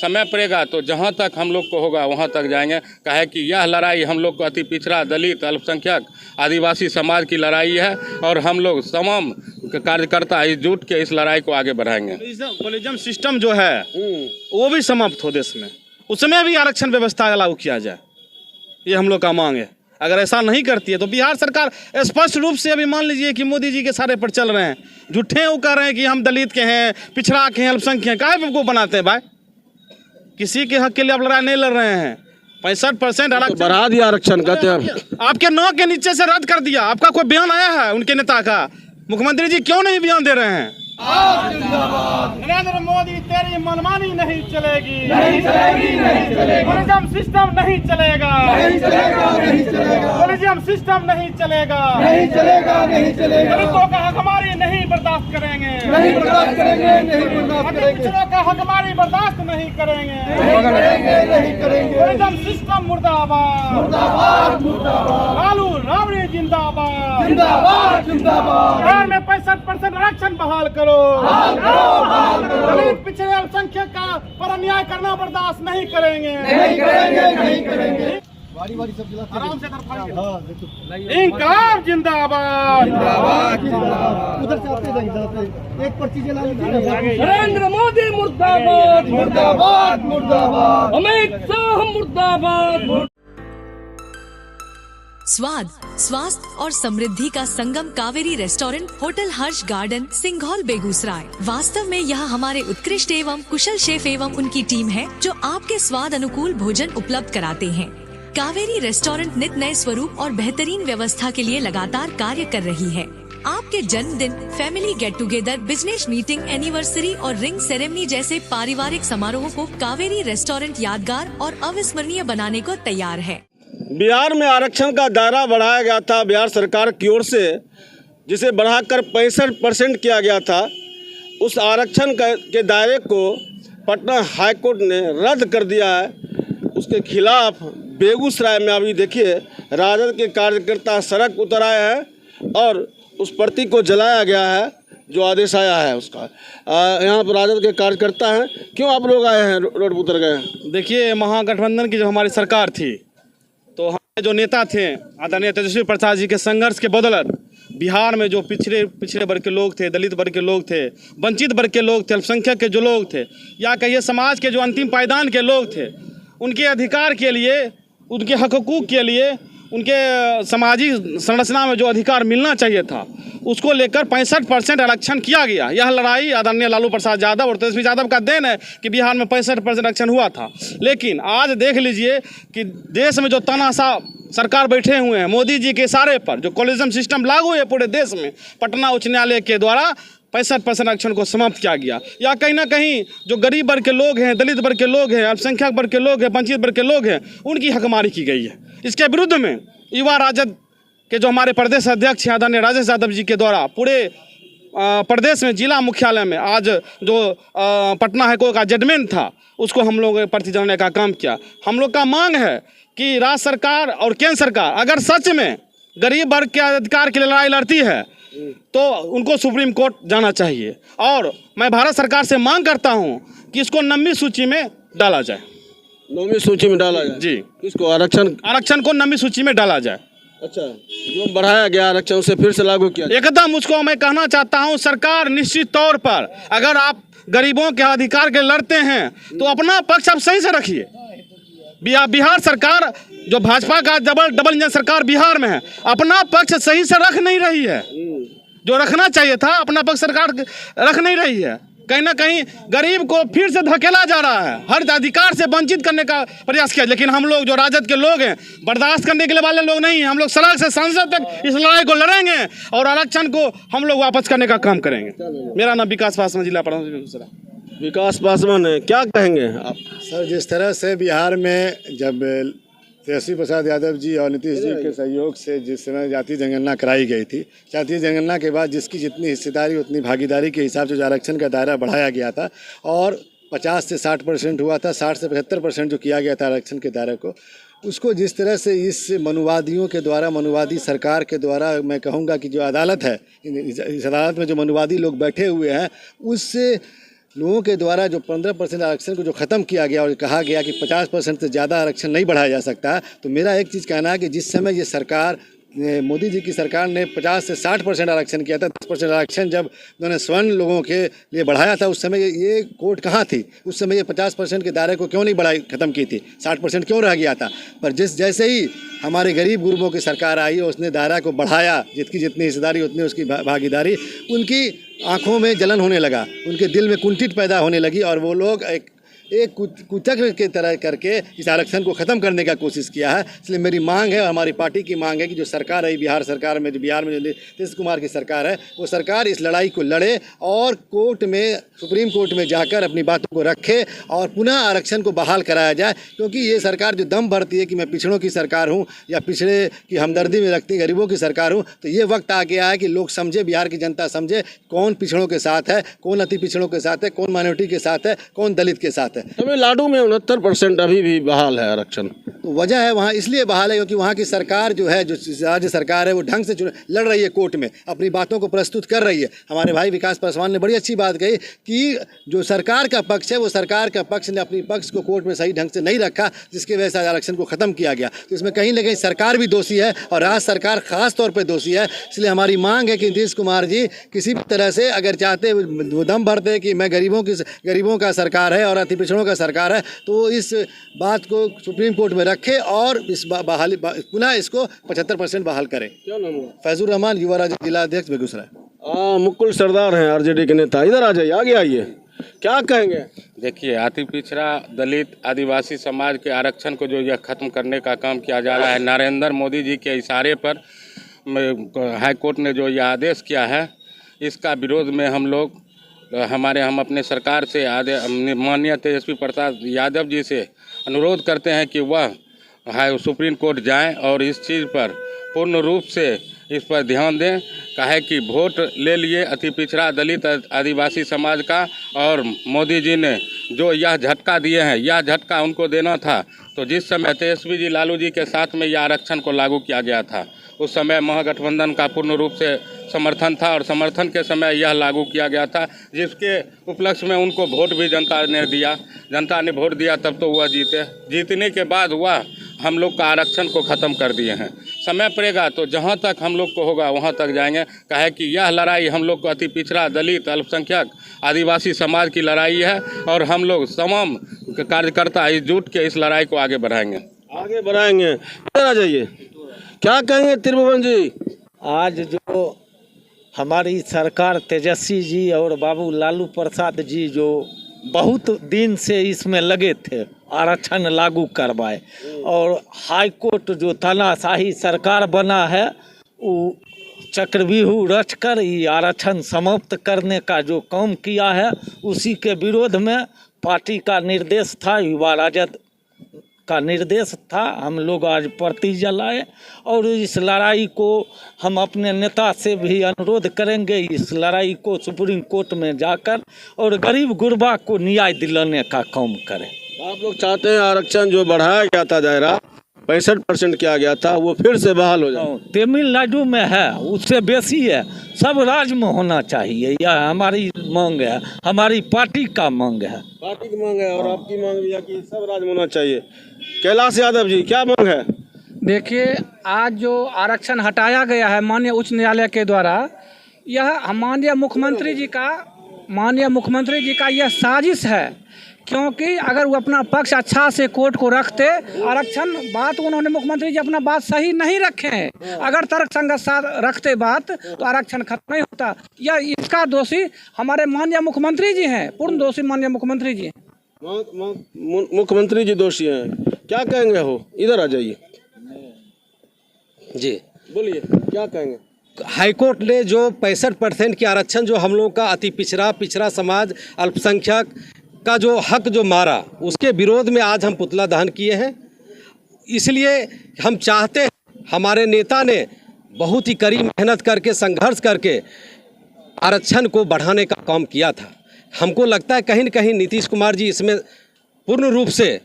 समय पड़ेगा तो जहाँ तक हम लोग को होगा वहाँ तक जाएंगे। कहे कि यह लड़ाई हम लोग को अति पिछड़ा, दलित, अल्पसंख्यक, आदिवासी समाज की लड़ाई है और हम लोग तमाम कार्यकर्ता एकजुट के इस लड़ाई को आगे बढ़ाएंगे। कोलिज्म सिस्टम जो है वो भी समाप्त हो देश में, उसमें भी आरक्षण व्यवस्था लागू किया जाए, ये हम लोग का मांग है। अगर ऐसा नहीं करती है तो बिहार सरकार स्पष्ट रूप से अभी मान लीजिए कि मोदी जी के सारे पर चल रहे हैं, झूठे वो कह रहे हैं कि हम दलित के हैं, पिछड़ा के हैं, अल्पसंख्यक, काहे को बनाते हैं भाई? किसी के हक के लिए आप लड़ाई नहीं लड़ रहे हैं। 65% आरक्षण बढ़ा दिया, आरक्षण कहते हैं आपके 9 के नीचे से रद्द कर दिया। आपका कोई बयान आया है उनके नेता का? मुख्यमंत्री जी क्यों नहीं बयान दे रहे हैं? नरेंद्र मोदी तेरी मनमानी नहीं चलेगी, नहीं चलेगी, नहीं चलेगी। कोलिज्म सिस्टम नहीं चलेगा, नहीं चलेगा, नहीं चलेगा। कोलिज्म सिस्टम नहीं चलेगा, नहीं चलेगा, नहीं चलेगा। दलितों का हक हमारी नहीं बर्दाश्त करेंगे, नहीं बर्दाश्त करेंगे, नहीं बर्दाश्त करेंगे। पिछड़ों का हक हमारी बर्दाश्त नहीं करेंगे, नहीं करेंगे, नहीं करेंगे। कोलिज्म सिस्टम मुर्दाबाद, मुर्दाबाद, मुर्दाबाद। लालू राबड़ी जिंदाबाद, जिंदाबाद, जिंदाबाद। बिहार में 65% आरक्षण बहाल करो, दलित, पिछड़े, अल्पसंख्यक का पर अन्याय करना बर्दाश्त नहीं करेंगे, नहीं करेंगे, नहीं करेंगे। आराम से इंकलाब जिंदाबाद, जिंदाबाद, जिंदाबाद। उधर से आते एक पर्ची जला लीजिए। नरेंद्र मोदी मुर्दाबाद, मुर्दाबाद, मुर्दाबाद। अमित शाह मुर्दाबाद। स्वाद, स्वास्थ्य और समृद्धि का संगम कावेरी रेस्टोरेंट, होटल हर्ष गार्डन, सिंघौल, बेगूसराय। वास्तव में यह हमारे उत्कृष्ट एवं कुशल शेफ एवं उनकी टीम है जो आपके स्वाद अनुकूल भोजन उपलब्ध कराते हैं। कावेरी रेस्टोरेंट नित नए स्वरूप और बेहतरीन व्यवस्था के लिए लगातार कार्य कर रही है। आपके जन्मदिन, family get together, business meeting, anniversary और रिंग सेरेमनी जैसे पारिवारिक समारोह को कावेरी रेस्टोरेंट यादगार और अविस्मरणीय बनाने को तैयार है। बिहार में आरक्षण का दायरा बढ़ाया गया था बिहार सरकार की ओर से, जिसे बढ़ाकर 65% किया गया था। उस आरक्षण के दायरे को पटना हाईकोर्ट ने रद्द कर दिया है। उसके खिलाफ बेगूसराय में अभी देखिए राजद के कार्यकर्ता सड़क उतर आए हैं और उस प्रतीक को जलाया गया है जो आदेश आया है उसका। यहाँ पर राजद के कार्यकर्ता हैं। क्यों आप लोग आए हैं, रोड पर उतर गए हैं? देखिए, महागठबंधन की जो हमारी सरकार थी तो हमारे जो नेता थे आदरणीय तेजस्वी प्रसाद जी के संघर्ष के बदौलत बिहार में जो पिछड़े वर्ग के लोग थे, दलित वर्ग के लोग थे, वंचित वर्ग के लोग थे, अल्पसंख्यक के जो लोग थे, या कहिए समाज के जो अंतिम पायदान के लोग थे, उनके अधिकार के लिए, उनके हकूक़ के लिए, उनके सामाजिक संरचना में जो अधिकार मिलना चाहिए था उसको लेकर 65% आरक्षण किया गया। यह लड़ाई आदरणीय लालू प्रसाद यादव और तेजस्वी यादव का देन है कि बिहार में 65% आरक्षण हुआ था। लेकिन आज देख लीजिए कि देश में जो तानाशाह सरकार बैठे हुए हैं मोदी जी के इशारे पर, जो कोलिज्म सिस्टम लागू है पूरे देश में, पटना उच्च न्यायालय के द्वारा 65% आरक्षण को समाप्त किया गया। या कहीं ना कहीं जो गरीब वर्ग के लोग हैं, दलित वर्ग के लोग हैं, अल्पसंख्यक वर्ग के लोग हैं, वंचित वर्ग के लोग हैं, उनकी हकमारी की गई है। इसके विरुद्ध में युवा राजद के जो हमारे प्रदेश अध्यक्ष हैं आदरणीय राजेश यादव जी के द्वारा पूरे प्रदेश में जिला मुख्यालय में आज जो पटना हाईकोर्ट का जजमेंट था उसको हम लोग प्रति जलाने का काम किया। हम लोग का मांग है कि राज्य सरकार और केंद्र सरकार अगर सच में गरीब वर्ग के अधिकार के लिए लड़ाई लड़ती है तो उनको सुप्रीम कोर्ट जाना चाहिए। और मैं भारत सरकार से मांग करता हूं कि इसको 9वीं सूची में डाला जाए। 9वीं सूची में डाला जाए जी, किसको? आरक्षण को 9वीं सूची में डाला जाए। अच्छा, जो बढ़ाया गया आरक्षण उसे फिर से लागू किया? एकदम उसको मैं कहना चाहता हूं, सरकार निश्चित तौर पर अगर आप गरीबों के अधिकार के लड़ते हैं तो अपना पक्ष आप सही से रखिए। बिहार सरकार जो भाजपा का डबल इंजन सरकार बिहार में है, अपना पक्ष सही से रख नहीं रही है। जो रखना चाहिए था अपना पक्ष सरकार रख नहीं रही है। कहीं ना कहीं गरीब को फिर से धकेला जा रहा है, हर अधिकार से वंचित करने का प्रयास किया। लेकिन हम लोग जो राजद के लोग हैं बर्दाश्त करने के लिए वाले लोग नहीं हैं। हम लोग सड़क से संसद तक इस लड़ाई को लड़ेंगे और आरक्षण को हम लोग वापस करने का काम करेंगे। मेरा नाम विकास पासवान, जिला प्रधान बेगूसराय। विकास पासवान है, क्या कहेंगे आप? सर, जिस तरह से बिहार में जब तेजस्वी प्रसाद यादव जी और नीतीश जी के सहयोग से जिस समय जातीय जनगणना कराई गई थी, जातीय जनगणना के बाद जिसकी जितनी हिस्सेदारी उतनी भागीदारी के हिसाब से जो आरक्षण का दायरा बढ़ाया गया था और 50 से 60% हुआ था, 60 से 75% जो किया गया था आरक्षण के दायरे को, उसको जिस तरह से इस मनुवादियों के द्वारा, मनुवादी सरकार के द्वारा, मैं कहूँगा कि जो अदालत है, इस अदालत में जो मनुवादी लोग बैठे हुए हैं, उससे लोगों के द्वारा जो 15% आरक्षण को जो ख़त्म किया गया और कहा गया कि 50% से ज़्यादा आरक्षण नहीं बढ़ाया जा सकता, तो मेरा एक चीज़ कहना है कि जिस समय ये सरकार मोदी जी की सरकार ने 50 से 60% आरक्षण किया था, 10% आरक्षण जब उन्होंने स्वर्ण लोगों के लिए बढ़ाया था, उस समय ये कोर्ट कहाँ थी? उस समय ये 50% के दायरे को क्यों नहीं बढ़ाई, ख़त्म की थी? 60% क्यों रह गया था? पर जैसे ही हमारे गरीब गुरबों की सरकार आई और उसने दायरा को बढ़ाया, जितनी हिस्सेदारी उतनी उसकी भागीदारी, उनकी आँखों में जलन होने लगा, उनके दिल में कुंठित पैदा होने लगी और वो लोग एक कुचक्र के तरह करके इस आरक्षण को ख़त्म करने का कोशिश किया है। इसलिए मेरी मांग है और हमारी पार्टी की मांग है कि जो सरकार है बिहार सरकार में, जो बिहार में जो नीतीश कुमार की सरकार है, वो सरकार इस लड़ाई को लड़े और कोर्ट में, सुप्रीम कोर्ट में जाकर अपनी बातों को रखे और पुनः आरक्षण को बहाल कराया जाए। क्योंकि ये सरकार जो दम भरती है कि मैं पिछड़ों की सरकार हूँ या पिछड़े की हमदर्दी में रखती गरीबों की सरकार हूँ, तो ये वक्त आ गया है कि लोग समझे, बिहार की जनता समझे कौन पिछड़ों के साथ है, कौन अति पिछड़ों के साथ है, कौन माइनॉरिटी के साथ है, कौन दलित के साथ है। तमिलनाडु में 69% अभी भी बहाल है आरक्षण। तो वजह है वहाँ इसलिए बहाल है क्योंकि वहाँ की सरकार जो है, जो राज्य सरकार है, वो ढंग से लड़ रही है, कोर्ट में अपनी बातों को प्रस्तुत कर रही है। हमारे भाई विकास पासवान ने बड़ी अच्छी बात कही कि जो सरकार का पक्ष है, वो सरकार का पक्ष ने अपनी पक्ष को कोर्ट में सही ढंग से नहीं रखा, जिसकी वजह से आरक्षण को ख़त्म किया गया। तो इसमें कहीं ना कहीं सरकार भी दोषी है और राज्य सरकार खास तौर पर दोषी है। इसलिए हमारी मांग है कि नीतीश कुमार जी किसी भी तरह से अगर चाहते, दम भरते कि मैं गरीबों का सरकार है और अति पिछड़ों का सरकार है, तो इस बात को सुप्रीम कोर्ट में रखे और इस बहाली पुनः इसको 75% बहाल करें। क्या नाम है? फैजुर रहमान, युवा राज्य जिला अध्यक्ष, बेगूसराय। मुकुल सरदार हैं आरजेडी के नेता, इधर आ जाइए, आगे आइए, क्या कहेंगे? देखिए, अति पिछड़ा दलित आदिवासी समाज के आरक्षण को जो यह खत्म करने का काम किया जा रहा है, नरेंद्र मोदी जी के इशारे पर हाई कोर्ट ने जो यह आदेश किया है, इसका विरोध में हम अपने सरकार से माननीय तेजस्वी प्रसाद यादव जी से अनुरोध करते हैं कि वह सुप्रीम कोर्ट जाएं और इस चीज़ पर पूर्ण रूप से इस पर ध्यान दें। कहे कि वोट ले लिए अति पिछड़ा दलित आदिवासी समाज का और मोदी जी ने जो यह झटका दिए हैं, यह झटका उनको देना था। तो जिस समय तेजस्वी जी लालू जी के साथ में यह आरक्षण को लागू किया गया था, उस समय महागठबंधन का पूर्ण रूप से समर्थन था और समर्थन के समय यह लागू किया गया था, जिसके उपलक्ष्य में उनको वोट भी जनता ने वोट दिया, तब तो वह जीतने के बाद वह हम लोग का आरक्षण को ख़त्म कर दिए हैं। समय पड़ेगा तो जहाँ तक हम लोग को होगा वहाँ तक जाएंगे। कहे कि यह लड़ाई हम लोग को अति पिछड़ा दलित अल्पसंख्यक आदिवासी समाज की लड़ाई है और हम लोग तमाम कार्यकर्ता एकजुट के इस लड़ाई को आगे बढ़ाएंगे। इधर आ जाइए, क्या कहेंगे त्रिभुवन जी? आज जो हमारी सरकार तेजस्वी जी और बाबू लालू प्रसाद जी जो बहुत दिन से इसमें लगे थे आरक्षण लागू करवाए, और हाई कोर्ट जो तानाशाही सरकार बना है, वो चक्रव्यूह रचकर ये आरक्षण समाप्त करने का जो काम किया है, उसी के विरोध में पार्टी का निर्देश था, युवा राजद का निर्देश था। हम लोग आज प्रति जलाए और इस लड़ाई को हम अपने नेता से भी अनुरोध करेंगे, इस लड़ाई को सुप्रीम कोर्ट में जाकर और गरीब गुरबा को न्याय दिलाने का काम करें। आप लोग चाहते हैं आरक्षण जो बढ़ाया गया था, दायरा 65% किया गया था, वो फिर से बहाल हो जाए? तमिलनाडु में है, उससे बेसी है, सब राज्य में होना चाहिए, यह हमारी मांग है, हमारी पार्टी का मांग है। पार्टी की मांग है और आपकी मांग भी है कि सब राज्य में होना चाहिए। कैलाश यादव जी, क्या मांग है? देखिए, आज जो आरक्षण हटाया गया है माननीय उच्च न्यायालय के द्वारा, यह माननीय मुख्यमंत्री जी का यह साजिश है। क्योंकि अगर वो अपना पक्ष अच्छा से कोर्ट को रखते, आरक्षण बात उन्होंने मुख्यमंत्री जी अपना बात सही नहीं रखे हैं। अगर तर्कसंगत साथ रखते बात तो आरक्षण खत्म नहीं होता। यह इसका दोषी हमारे माननीय मुख्यमंत्री जी हैं, पूर्ण दोषी माननीय मुख्यमंत्री जी हैं। मुख्यमंत्री जी दोषी हैं, क्या कहेंगे हो? इधर आ जाइए जी, बोलिए, क्या कहेंगे? हाईकोर्ट ने जो 65% की आरक्षण जो हम लोग का अति पिछड़ा समाज अल्पसंख्यक का जो हक जो मारा, उसके विरोध में आज हम पुतला दहन किए हैं। इसलिए हम चाहते हैं, हमारे नेता ने बहुत ही कड़ी मेहनत करके संघर्ष करके आरक्षण को बढ़ाने का काम किया था। हमको लगता है कहीं न कहीं नीतीश कुमार जी इसमें पूर्ण रूप से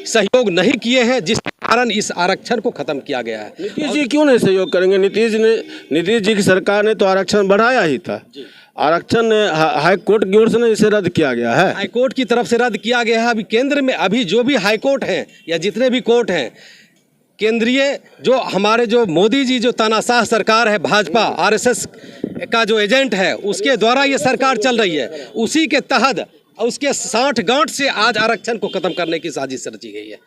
सहयोग नहीं किए हैं, जिस कारण इस आरक्षण को खत्म किया गया है। नीतीश जी क्यों नहीं सहयोग करेंगे? नीतीश जी की सरकार ने तो आरक्षण बढ़ाया ही था। आरक्षण हाई कोर्ट की ओर से ना इसे रद्द किया गया है। हाई कोर्ट की तरफ से रद्द किया गया है। अभी केंद्र में अभी जो भी हाई कोर्ट हैं या जितने भी कोर्ट हैं, केंद्रीय जो हमारे जो मोदी जी जो तानाशाह सरकार है, भाजपा आरएसएस का जो एजेंट है, उसके द्वारा ये सरकार चल रही है। उसी के तहत उसके 60 गांठ से आज आरक्षण को खत्म करने की साजिश रची गई है।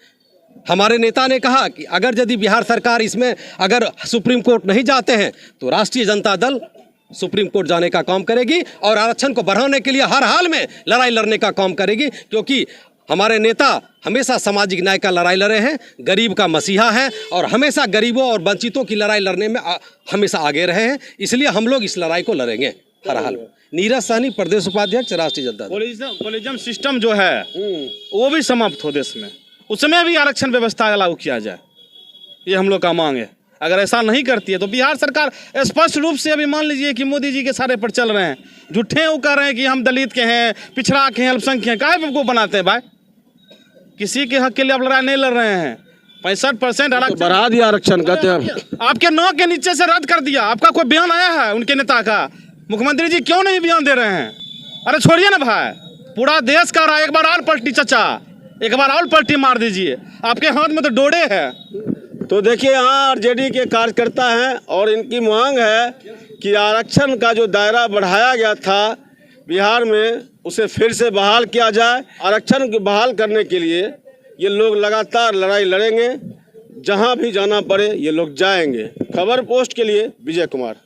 हमारे नेता ने कहा कि अगर यदि बिहार सरकार इसमें अगर सुप्रीम कोर्ट नहीं जाते हैं तो राष्ट्रीय जनता दल सुप्रीम कोर्ट जाने का काम करेगी और आरक्षण को बढ़ाने के लिए हर हाल में लड़ाई लड़ने का काम करेगी, क्योंकि हमारे नेता हमेशा सामाजिक न्याय का लड़ाई लड़े हैं, गरीब का मसीहा है और हमेशा गरीबों और वंचितों की लड़ाई लड़ने में हमेशा आगे रहे हैं। इसलिए हम लोग इस लड़ाई को लड़ेंगे हर हाल में। नीरज सहनी, प्रदेश उपाध्यक्ष, राष्ट्रीय जनता दल। कोलिजम सिस्टम जो है वो भी समाप्त हो देश में, उसमें भी आरक्षण व्यवस्था लागू किया जाए, ये हम लोग का मांग है। अगर ऐसा नहीं करती है तो बिहार सरकार स्पष्ट रूप से अभी मान लीजिए कि मोदी जी के सारे पर चल रहे हैं, झूठे वो कह रहे हैं कि हम दलित के हैं, पिछड़ा के हैं, अल्पसंख्यक हैं। काहे को बनाते हैं भाई? किसी के हक के लिए आप लड़ाई नहीं लड़ रहे हैं। 65% आरक्षण बढ़ा दिया आरक्षण, कहते हैं आपके 9 के नीचे से रद्द कर दिया। आपका कोई बयान आया है उनके नेता का? मुख्यमंत्री जी क्यों नहीं बयान दे रहे हैं? अरे छोड़िए ना भाई, पूरा देश का रहा। एक बार और पलटी चाचा, एक बार और पलटी मार दीजिए, आपके हाथ में तो डोडे है। तो देखिए यहाँ आरजेडी के कार्यकर्ता हैं और इनकी मांग है कि आरक्षण का जो दायरा बढ़ाया गया था बिहार में, उसे फिर से बहाल किया जाए। आरक्षण को बहाल करने के लिए ये लोग लगातार लड़ाई लड़ेंगे, जहाँ भी जाना पड़े ये लोग जाएंगे। खबर पोस्ट के लिए विजय कुमार।